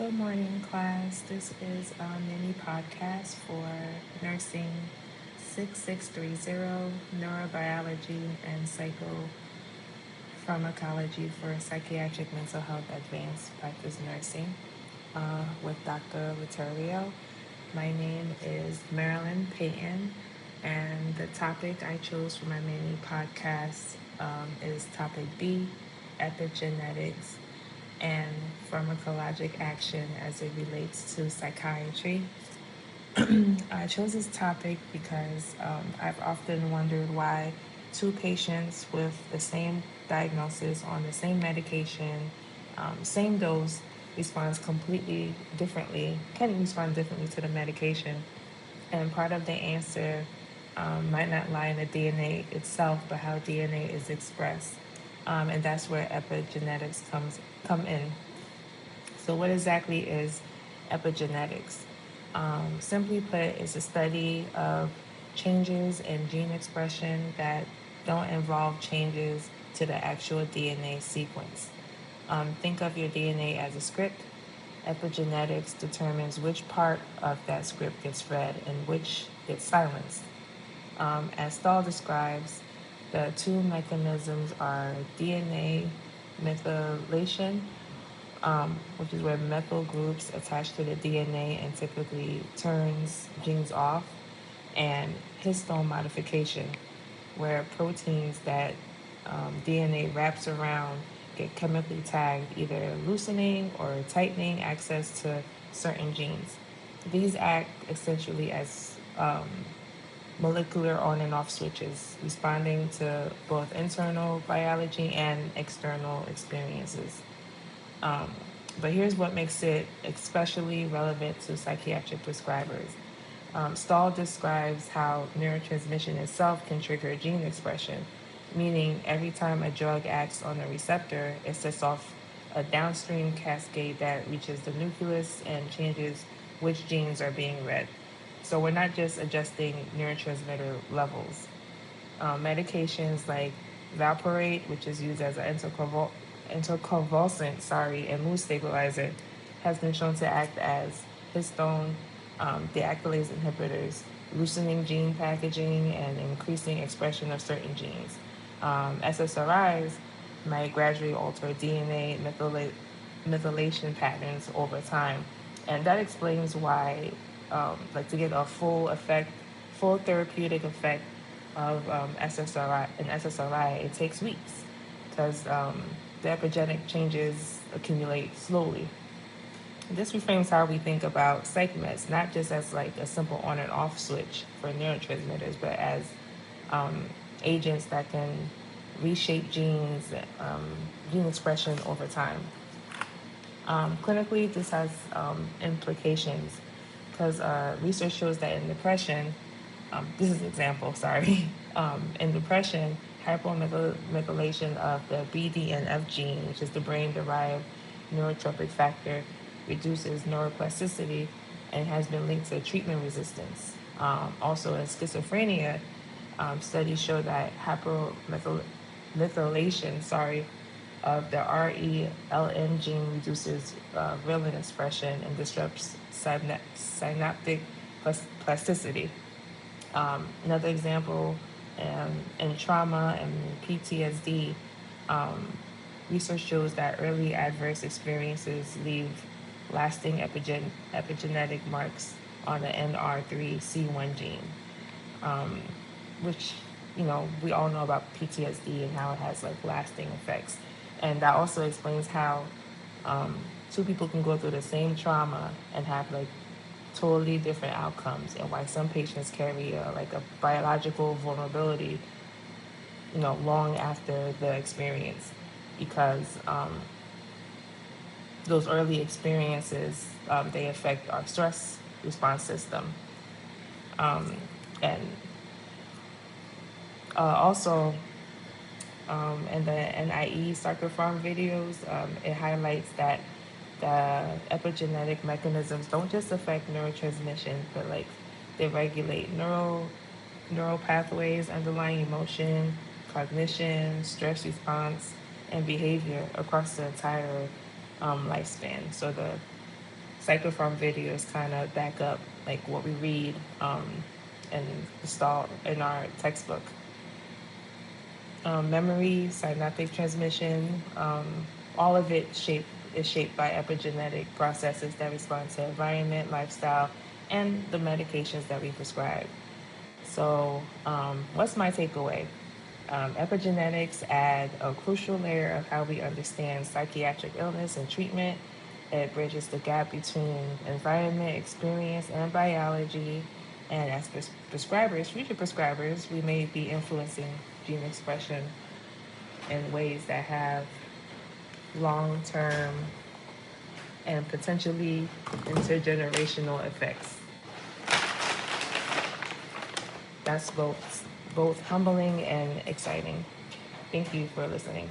Good morning, class. This is a mini podcast for nursing 6630, neurobiology, and psychopharmacology for psychiatric mental health advanced practice nursing with Dr. Literio. My name is Marilyn Payton, and the topic I chose for my mini podcast is topic B, epigenetics and pharmacologic action as it relates to psychiatry. I chose this topic because I've often wondered why two patients with the same diagnosis on the same medication, same dose, responds completely differently, can respond differently to the medication. And part of the answer might not lie in the DNA itself, but how DNA is expressed. And that's where epigenetics come in. So, what exactly is epigenetics? Simply put, it's a study of changes in gene expression that don't involve changes to the actual DNA sequence. Think of your DNA as a script. Epigenetics determines which part of that script gets read and which gets silenced. As Stahl describes, the two mechanisms are DNA methylation, which is where methyl groups attach to the DNA and typically turns genes off, and histone modification, where proteins that DNA wraps around get chemically tagged, either loosening or tightening access to certain genes. These act essentially as molecular on and off switches, responding to both internal biology and external experiences. Um, but here's what makes it especially relevant to psychiatric prescribers. Stahl describes how neurotransmission itself can trigger gene expression, meaning every time a drug acts on a receptor, it sets off a downstream cascade that reaches the nucleus and changes which genes are being read. So we're not just adjusting neurotransmitter levels. Medications like valproate, which is used as an interconvulsant, and mood stabilizer, has been shown to act as histone deactylase inhibitors, loosening gene packaging and increasing expression of certain genes. SSRIs might gradually alter DNA methylation patterns over time, and that explains why, like to get a full therapeutic effect of SSRI, it takes weeks because the epigenetic changes accumulate slowly. This reframes how we think about psych meds, not just as like a simple on and off switch for neurotransmitters, but as um, agents that can reshape gene expression over time. Clinically, this has implications because research shows that in depression, this is an example, sorry, in depression, hypomethylation of the BDNF gene, which is the brain derived neurotropic factor, reduces neuroplasticity and has been linked to treatment resistance. Also, in schizophrenia, studies show that hypomethylation, of the RELN gene reduces reelin expression and disrupts synaptic plasticity. Another example, in trauma and PTSD, um, research shows that early adverse experiences leave lasting epigenetic marks on the NR3C1 gene, um, which, we all know about PTSD and how it has like lasting effects. And that also explains how um, two people can go through the same trauma and have like totally different outcomes, and why some patients carry like a biological vulnerability, long after the experience, because those early experiences, they affect our stress response system. Um, and Also, in the NIE soccer farm videos, it highlights that the epigenetic mechanisms don't just affect neurotransmission, but like they regulate neural pathways, underlying emotion, cognition, stress response, and behavior across the entire lifespan. So the Psychopharm videos kind of back up like what we read and install in our textbook. Memory, synaptic transmission, all of it is shaped by epigenetic processes that respond to environment, lifestyle, and the medications that we prescribe. So, what's my takeaway? Epigenetics add a crucial layer of how we understand psychiatric illness and treatment. It bridges the gap between environment, experience, and biology. And as prescribers, future prescribers, we may be influencing gene expression in ways that have long term and potentially intergenerational effects. That's both humbling and exciting. Thank you for listening.